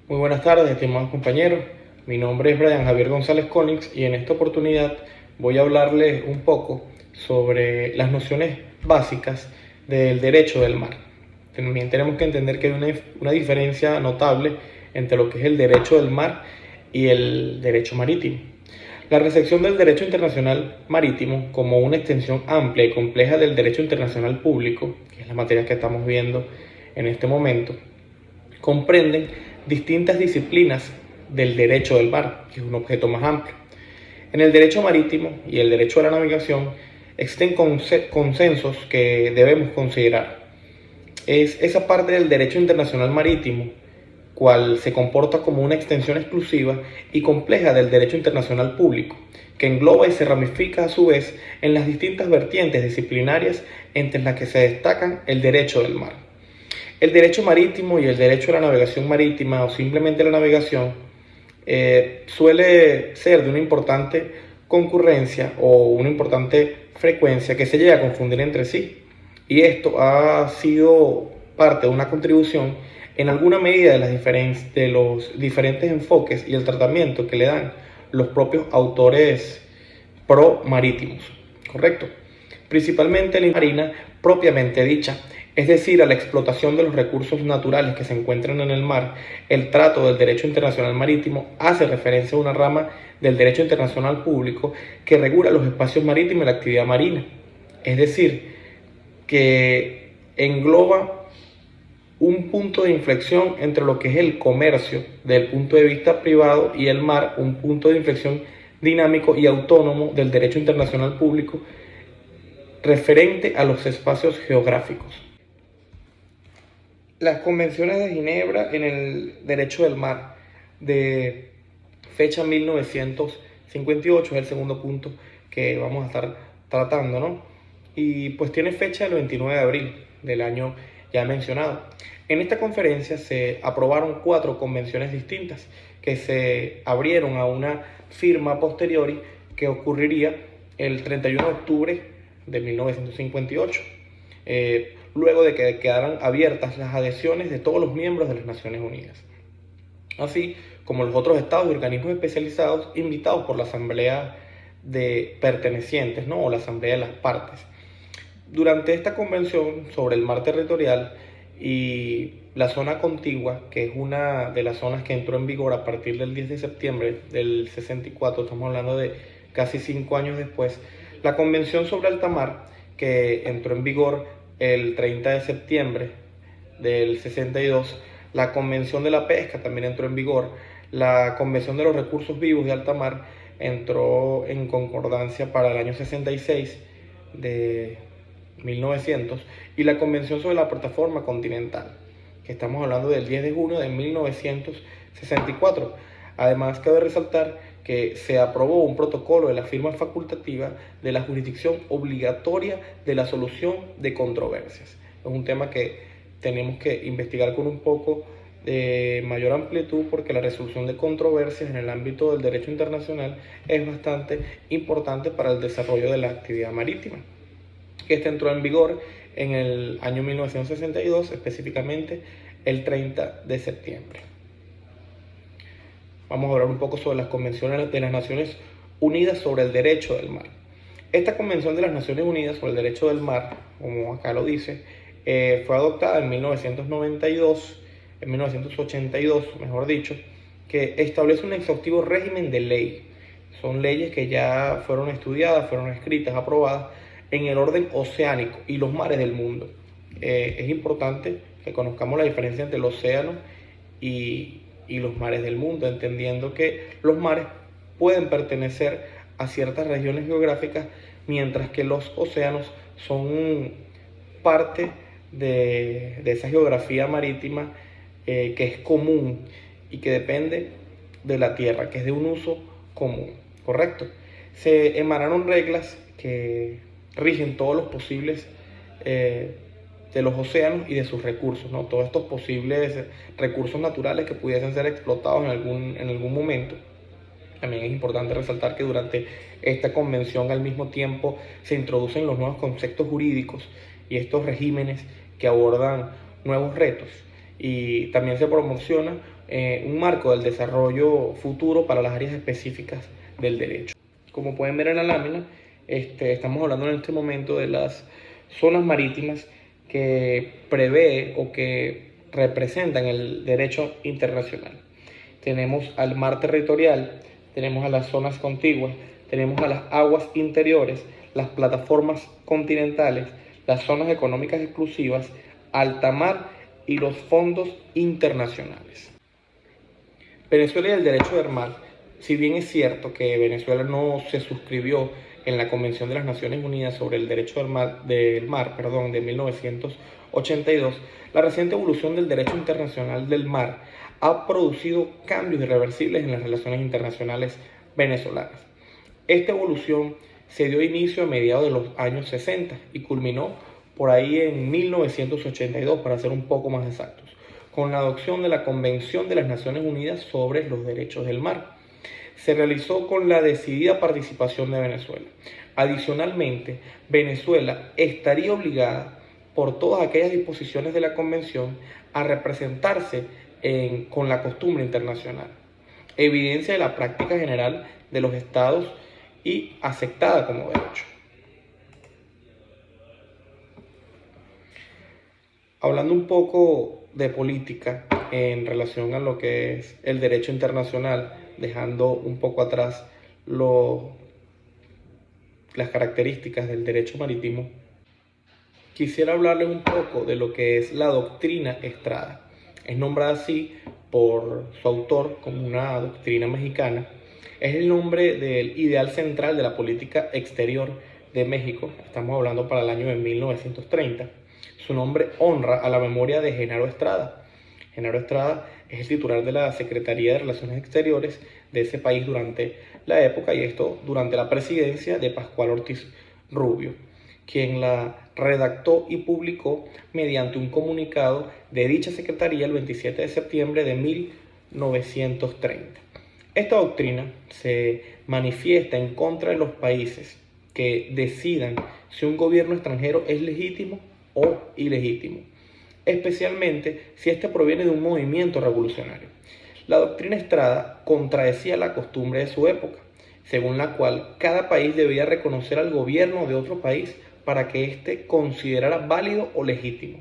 Muy buenas tardes, estimados compañeros. Mi nombre es Brian Javier González Collins y en esta oportunidad voy a hablarles un poco sobre las nociones básicas del derecho del mar. También tenemos que entender que hay una diferencia notable entre lo que es el derecho del mar y el derecho marítimo. La recepción del derecho internacional marítimo como una extensión amplia y compleja del derecho internacional público, que es la materia que estamos viendo en este momento, comprenden distintas disciplinas del derecho del mar, que es un objeto más amplio. En el derecho marítimo y el derecho a la navegación existen consensos que debemos considerar. Es esa parte del derecho internacional marítimo, cual se comporta como una extensión exclusiva y compleja del derecho internacional público, que engloba y se ramifica a su vez en las distintas vertientes disciplinarias entre las que se destacan el derecho del mar. El derecho marítimo y el derecho a la navegación marítima o simplemente la navegación suele ser de una importante concurrencia o una importante frecuencia que se llega a confundir entre sí. Y esto ha sido parte de una contribución en alguna medida de los diferentes enfoques y el tratamiento que le dan los propios autores pro marítimos, ¿correcto? Principalmente la marina propiamente dicha, es decir, a la explotación de los recursos naturales que se encuentran en el mar. El trato del derecho internacional marítimo hace referencia a una rama del derecho internacional público que regula los espacios marítimos y la actividad marina, es decir, que engloba un punto de inflexión entre lo que es el comercio desde el punto de vista privado y el mar, un punto de inflexión dinámico y autónomo del derecho internacional público referente a los espacios geográficos. Las convenciones de Ginebra en el derecho del mar de fecha 1958 es el segundo punto que vamos a estar tratando, ¿no? Y pues tiene fecha el 29 de abril del año ya mencionado. En esta conferencia se aprobaron 4 convenciones distintas que se abrieron a una firma posteriori que ocurriría el 31 de octubre de 1958. Luego de que quedaran abiertas las adhesiones de todos los miembros de las Naciones Unidas, así como los otros estados y organismos especializados invitados por la Asamblea de Pertenecientes, ¿no? O la Asamblea de las Partes. Durante esta convención sobre el mar territorial y la zona contigua, que es una de las zonas que entró en vigor a partir del 10 de septiembre del 64, estamos hablando de casi 5 años después, la Convención sobre Alta Mar, que entró en vigor el 30 de septiembre del 62, la Convención de la Pesca también entró en vigor, la Convención de los Recursos Vivos de Alta Mar entró en concordancia para el año 66 de 1900 y la Convención sobre la Plataforma Continental, que estamos hablando del 10 de junio de 1964. Además, cabe resaltar que se aprobó un protocolo de la firma facultativa de la jurisdicción obligatoria de la solución de controversias. Es un tema que tenemos que investigar con un poco de mayor amplitud porque la resolución de controversias en el ámbito del derecho internacional es bastante importante para el desarrollo de la actividad marítima, que este entró en vigor en el año 1962, específicamente el 30 de septiembre. Vamos a hablar un poco sobre las convenciones de las Naciones Unidas sobre el derecho del mar. Esta Convención de las Naciones Unidas sobre el derecho del mar, como acá lo dice, fue adoptada en 1982, mejor dicho, que establece un exhaustivo régimen de ley. Son leyes que ya fueron estudiadas, fueron escritas, aprobadas en el orden oceánico y los mares del mundo. Es importante que conozcamos la diferencia entre el océano y los mares del mundo, entendiendo que los mares pueden pertenecer a ciertas regiones geográficas, mientras que los océanos son parte de esa geografía marítima que es común y que depende de la tierra, que es de un uso común, ¿correcto? Se emanaron reglas que rigen todos los posibles de los océanos y de sus recursos, ¿no? Todos estos posibles recursos naturales que pudiesen ser explotados en algún momento. También es importante resaltar que durante esta convención al mismo tiempo se introducen los nuevos conceptos jurídicos y estos regímenes que abordan nuevos retos. y también se promociona un marco del desarrollo futuro para las áreas específicas del derecho. Como pueden ver en la lámina, estamos hablando en este momento de las zonas marítimas que prevé o que representan el derecho internacional. Tenemos al mar territorial, tenemos a las zonas contiguas, tenemos a las aguas interiores, las plataformas continentales, las zonas económicas exclusivas, alta mar y los fondos internacionales. Venezuela y el derecho del mar. Si bien es cierto que Venezuela no se suscribió en la Convención de las Naciones Unidas sobre el Derecho del Mar de 1982, la reciente evolución del derecho internacional del mar ha producido cambios irreversibles en las relaciones internacionales venezolanas. Esta evolución se dio inicio a mediados de los años 60 y culminó por ahí en 1982, para ser un poco más exactos, con la adopción de la Convención de las Naciones Unidas sobre los Derechos del Mar. Se realizó con la decidida participación de Venezuela. Adicionalmente, Venezuela estaría obligada por todas aquellas disposiciones de la Convención a representarse con la costumbre internacional, evidencia de la práctica general de los estados y aceptada como derecho. Hablando un poco de política en relación a lo que es el derecho internacional, dejando un poco atrás las características del derecho marítimo, quisiera hablarles un poco de lo que es la doctrina Estrada. Es nombrada así por su autor como una doctrina mexicana. Es el nombre del ideal central de la política exterior de México. Estamos hablando para el año de 1930. Su nombre honra a la memoria de Genaro Estrada. Genaro Estrada es el titular de la Secretaría de Relaciones Exteriores de ese país durante la época, y esto durante la presidencia de Pascual Ortiz Rubio, quien la redactó y publicó mediante un comunicado de dicha secretaría el 27 de septiembre de 1930. Esta doctrina se manifiesta en contra de los países que decidan si un gobierno extranjero es legítimo o ilegítimo, especialmente si este proviene de un movimiento revolucionario. La doctrina Estrada contradecía la costumbre de su época, según la cual cada país debía reconocer al gobierno de otro país para que éste considerara válido o legítimo.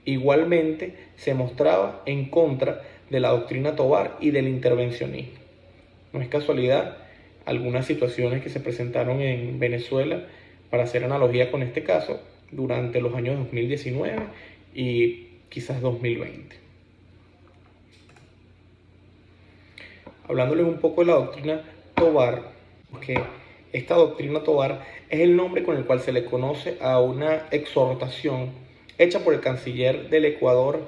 Igualmente se mostraba en contra de la doctrina Tovar y del intervencionismo. No es casualidad algunas situaciones que se presentaron en Venezuela, para hacer analogía con este caso, durante los años 2019 y quizás 2020. Hablándoles un poco de la doctrina Tovar, porque esta doctrina Tovar es el nombre con el cual se le conoce a una exhortación hecha por el canciller del Ecuador,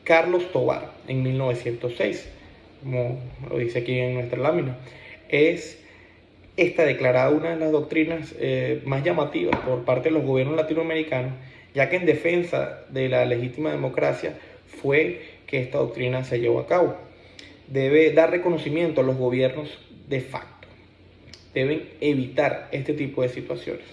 Carlos Tovar, en 1906, como lo dice aquí en nuestra lámina. Es esta declarada una de las doctrinas más llamativas por parte de los gobiernos latinoamericanos, ya que en defensa de la legítima democracia fue que esta doctrina se llevó a cabo. Debe dar reconocimiento a los gobiernos de facto. Deben evitar este tipo de situaciones.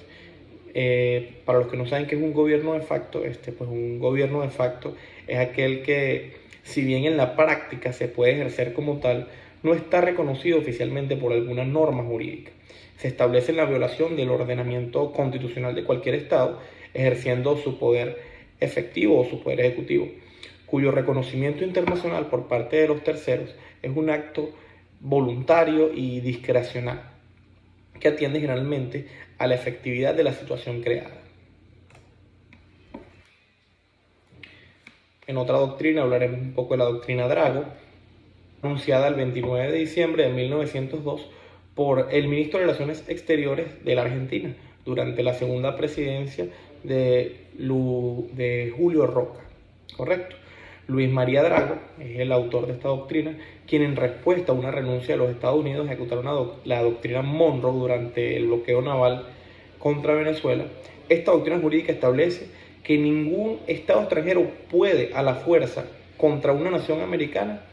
Para los que no saben qué es un gobierno de facto, pues un gobierno de facto es aquel que, si bien en la práctica se puede ejercer como tal, no está reconocido oficialmente por alguna norma jurídica. Se establece la violación del ordenamiento constitucional de cualquier Estado, ejerciendo su poder efectivo o su poder ejecutivo, cuyo reconocimiento internacional por parte de los terceros es un acto voluntario y discrecional, que atiende generalmente a la efectividad de la situación creada. En otra doctrina hablaremos un poco de la doctrina Drago, anunciada el 29 de diciembre de 1902 por el ministro de Relaciones Exteriores de la Argentina durante la segunda presidencia de Julio Roca. ¿Correcto? Luis María Drago es el autor de esta doctrina, quien en respuesta a una renuncia de los Estados Unidos ejecutaron la doctrina Monroe durante el bloqueo naval contra Venezuela. Esta doctrina jurídica establece que ningún Estado extranjero puede a la fuerza contra una nación americana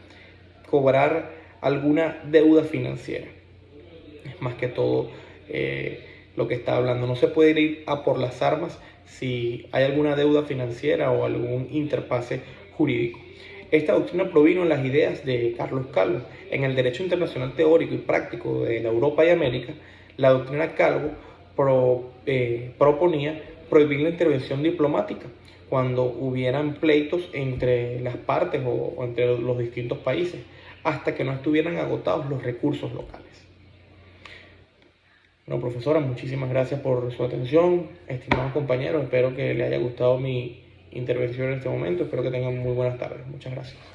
cobrar alguna deuda financiera. Es más que todo lo que está hablando. No se puede ir a por las armas si hay alguna deuda financiera o algún interpase jurídico. Esta doctrina provino en las ideas de Carlos Calvo. En el derecho internacional teórico y práctico de la Europa y América, la doctrina Calvo proponía prohibir la intervención diplomática cuando hubieran pleitos entre las partes o entre los distintos países, hasta que no estuvieran agotados los recursos locales. Bueno, profesora, muchísimas gracias por su atención. Estimados compañeros, espero que les haya gustado mi intervención en este momento. Espero que tengan muy buenas tardes. Muchas gracias.